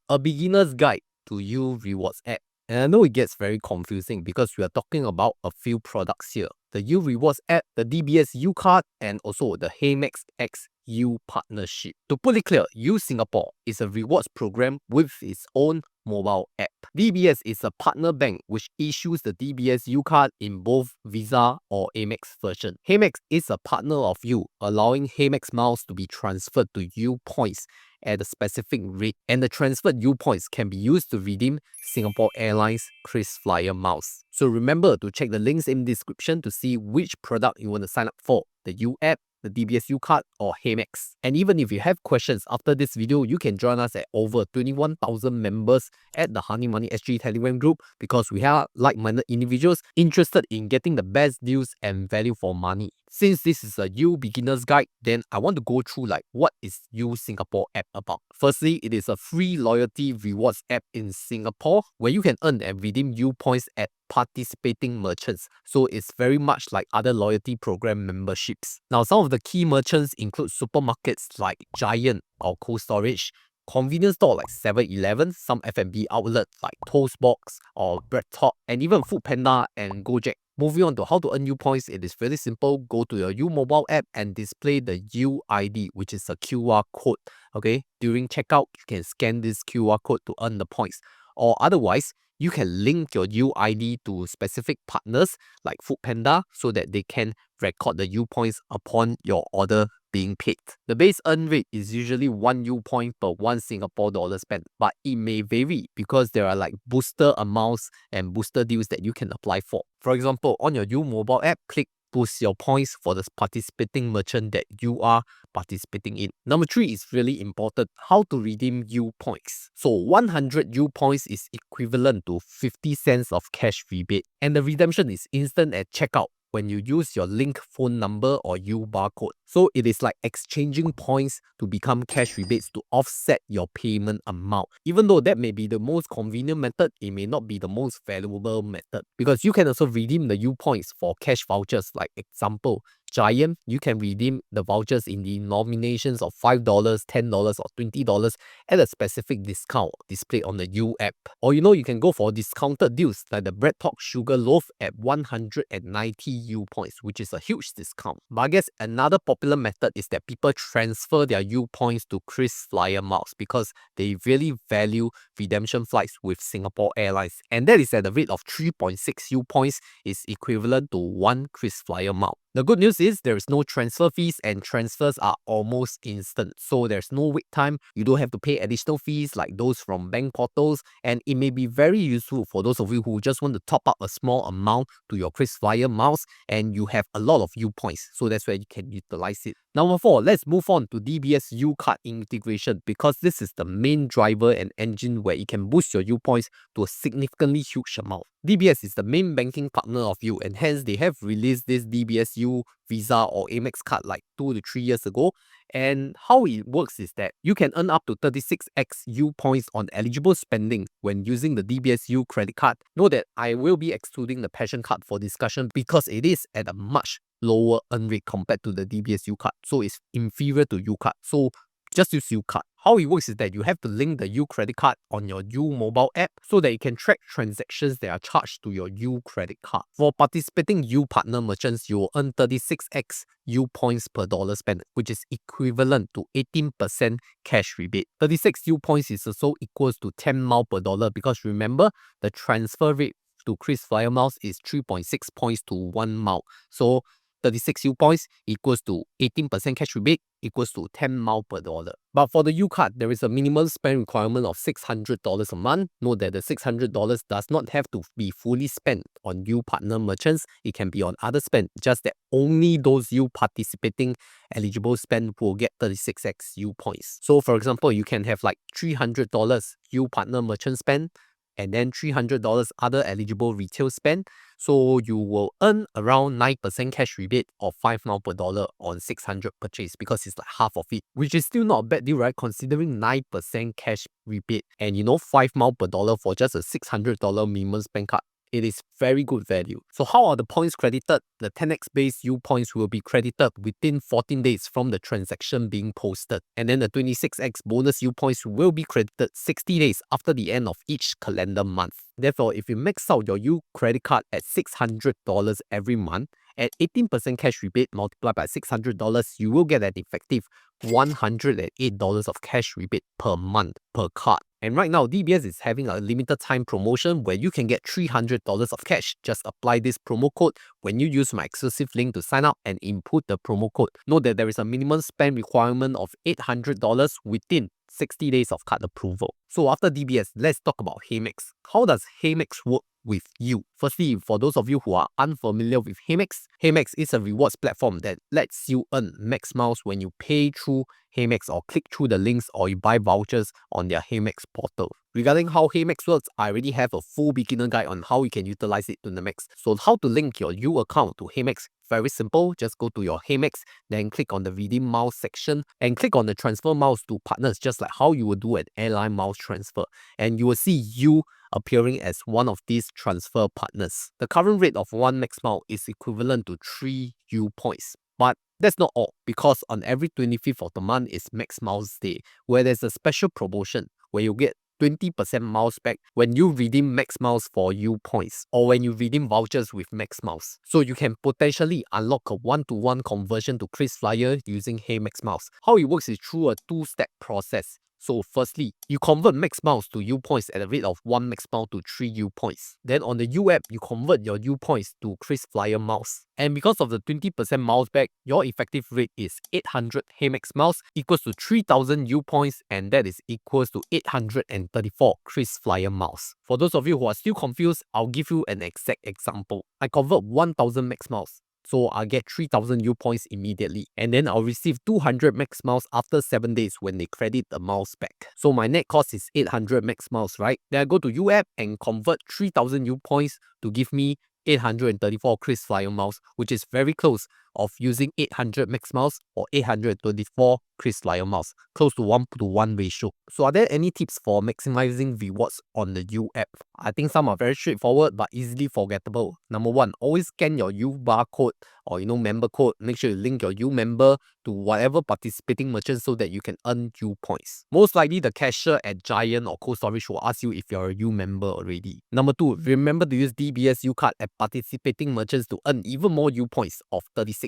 a beginner's guide to U Rewards app. And I know it gets very confusing because we are talking about a few products here. The U Rewards app, the DBS Uart, and also the HeyMax X U partnership. To put it clear, U Singapore is a rewards program with its own mobile app. DBS is a partner bank which issues the DBS Uart in both Visa or Amex version. HeyMax is a partner of U, allowing HeyMax miles to be transferred to U points at a specific rate, and the transferred U points can be used to redeem Singapore Airlines KrisFlyer miles. So remember to check the links in the description to see which product you want to sign up for, the U app, the DBS Uart, or HeyMax. And even if you have questions after this video, you can join us at over 21,000 members at the Honey Money SG Telegram group because we have like-minded individuals interested in getting the best deals and value for money. Since this is a U beginner's guide, then I want to go through like what is U Singapore app about. Firstly, it is a free loyalty rewards app in Singapore where you can earn and redeem U points at participating merchants. So it's very much like other loyalty program memberships. Now, some of the key merchants include supermarkets like Giant or Cold Storage, convenience store like 7-Eleven, some F&B outlets like Toastbox or BreadTalk, and even Foodpanda and Gojek. Moving on to how to earn U points, it is very simple. Go to your U mobile app and display the U ID, which is a QR code. Okay, during checkout, you can scan this QR code to earn the points. Or otherwise, you can link your U ID to specific partners like Foodpanda so that they can record the U points upon your order being paid. The base earn rate is usually 1 U point per 1 Singapore dollar spent, but it may vary because there are like booster amounts and booster deals that you can apply for. For example, on your U mobile app, click boost your points for the participating merchant that you are participating in. Number 3 is really important, how to redeem U points. So 100 U points is equivalent to 50 cents of cash rebate, and the redemption is instant at checkout when you use your link phone number or U barcode. So it is like exchanging points to become cash rebates to offset your payment amount. Even though that may be the most convenient method, it may not be the most valuable method because you can also redeem the U points for cash vouchers. Like example, Giant, you can redeem the vouchers in the nominations of $5, $10, or $20 at a specific discount displayed on the U app. Or you can go for discounted deals like the BreadTalk Sugar Loaf at 190 U points, which is a huge discount. But I guess another popular method is that people transfer their U points to KrisFlyer miles because they really value redemption flights with Singapore Airlines. And that is at the rate of 3.6 U points is equivalent to 1 KrisFlyer mile. The good news is there is no transfer fees and transfers are almost instant. So there's no wait time. You don't have to pay additional fees like those from bank portals, and it may be very useful for those of you who just want to top up a small amount to your KrisFlyer miles and you have a lot of U points. So that's where you can utilize it. Number 4, let's move on to DBS Uart integration because this is the main driver and engine where it can boost your U points to a significantly huge amount. DBS is the main banking partner of U, and hence they have released this DBS U Visa or Amex card like 2 to 3 years ago. And how it works is that you can earn up to 36x U points on eligible spending when using the DBS U credit card. Note that I will be excluding the Passion card for discussion because it is at a much lower earn rate compared to the DBS U card. So it's inferior to U card. So just use U card. How it works is that you have to link the U credit card on your U mobile app so that you can track transactions that are charged to your U credit card. For participating U partner merchants, you will earn 36x U points per dollar spent, which is equivalent to 18% cash rebate. 36 U points is also equals to 10 mile per dollar because remember, the transfer rate to KrisFlyer miles is 3.6 points to 1 mile. So 36 U points equals to 18% cash rebate equals to 10 mile per dollar. But for the U card, there is a minimum spend requirement of $600 a month. Note that the $600 does not have to be fully spent on U partner merchants. It can be on other spend, just that only those U participating eligible spend will get 36x U points. So for example, you can have like $300 U partner merchant spend, and then $300 other eligible retail spend. So you will earn around 9% cash rebate or 5 mile per dollar on 600 purchase because it's like half of it, which is still not a bad deal, right? Considering 9% cash rebate and 5 mile per dollar for just a $600 minimum spend card. it is very good value. So how are the points credited? The 10x base U points will be credited within 14 days from the transaction being posted. And then the 26x bonus U points will be credited 60 days after the end of each calendar month. Therefore, if you max out your U credit card at $600 every month, at 18% cash rebate multiplied by $600, you will get an effective $108 of cash rebate per month per card. And right now, DBS is having a limited time promotion where you can get $300 of cash. Just apply this promo code when you use my exclusive link to sign up and input the promo code. Note that there is a minimum spend requirement of $800 within 60 days of card approval. So after DBS, let's talk about HeyMax. How does HeyMax work with you? Firstly, for those of you who are unfamiliar with HeyMax, HeyMax is a rewards platform that lets you earn max miles when you pay through HeyMax or click through the links or you buy vouchers on their HeyMax portal. Regarding how HeyMax works, I already have a full beginner guide on how you can utilize it to the max. So how to link your U account to HeyMax? Very simple, just go to your HeyMax, then click on the redeem miles section and click on the transfer miles to partners, just like how you would do an airline miles transfer. And you will see you appearing as one of these transfer partners. The current rate of 1 max mile is equivalent to 3 U points. But that's not all, because on every 25th of the month is Max Miles Day, where there's a special promotion where you get 20% miles back when you redeem max miles for U points or when you redeem vouchers with max miles. So you can potentially unlock a one-to-one conversion to KrisFlyer using HeyMax miles. How it works is through a two-step process. So firstly, you convert max miles to U points at a rate of 1 max mile to 3 U points. Then on the U app, you convert your U points to KrisFlyer miles. And because of the 20% miles back, your effective rate is 800 HeyMax miles equals to 3000 U points, and that is equals to 834 KrisFlyer miles. For those of you who are still confused, I'll give you an exact example. I convert 1000 max miles. So I'll get 3000 U points immediately. And then I'll receive 200 max miles after 7 days when they credit the miles back. So my net cost is 800 max miles, right? Then I go to U app and convert 3000 U points to give me 834 KrisFlyer miles, which is very close of using 800 max miles or 824 KrisFlyer miles, close to 1-to-1 ratio. So are there any tips for maximizing rewards on the U app? I think some are very straightforward but easily forgettable. Number 1, always scan your U barcode or member code. Make sure you link your U member to whatever participating merchant so that you can earn U points. Most likely the cashier at Giant or Cold Storage will ask you if you're a U member already. Number 2, remember to use DBS Uart at participating merchants to earn even more U points of 36x.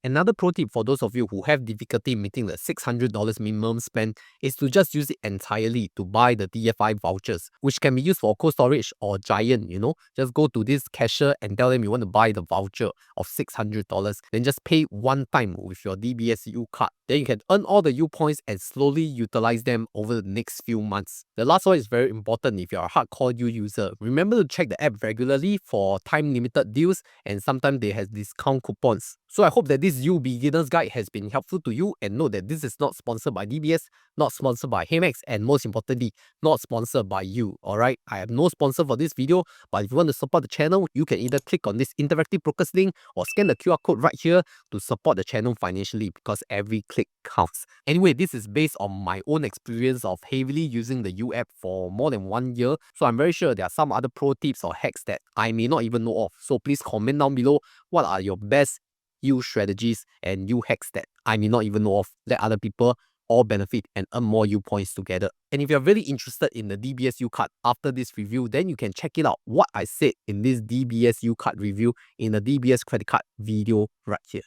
Another pro tip for those of you who have difficulty meeting the $600 minimum spend is to just use it entirely to buy the DFI vouchers, which can be used for Cold Storage or Giant, Just go to this cashier and tell them you want to buy the voucher of $600. Then just pay one time with your DBS U card. Then you can earn all the U points and slowly utilize them over the next few months. The last one is very important if you're a hardcore U user. Remember to check the app regularly for time-limited deals, and sometimes they have discount coupons. So I hope that this U beginner's guide has been helpful to you, and note that this is not sponsored by DBS, not sponsored by HeyMax, and most importantly, not sponsored by you, alright? I have no sponsor for this video, but if you want to support the channel, you can either click on this interactive brokers link or scan the QR code right here to support the channel financially, because every click counts. Anyway, this is based on my own experience of heavily using the U app for more than 1 year, so I'm very sure there are some other pro tips or hacks that I may not even know of. So please comment down below what are your best U strategies and U hacks that I may not even know of. Let other people all benefit and earn more U points together. And if you're really interested in the DBS U card after this review, then you can check it out what I said in this DBS U card review in the DBS credit card video right here.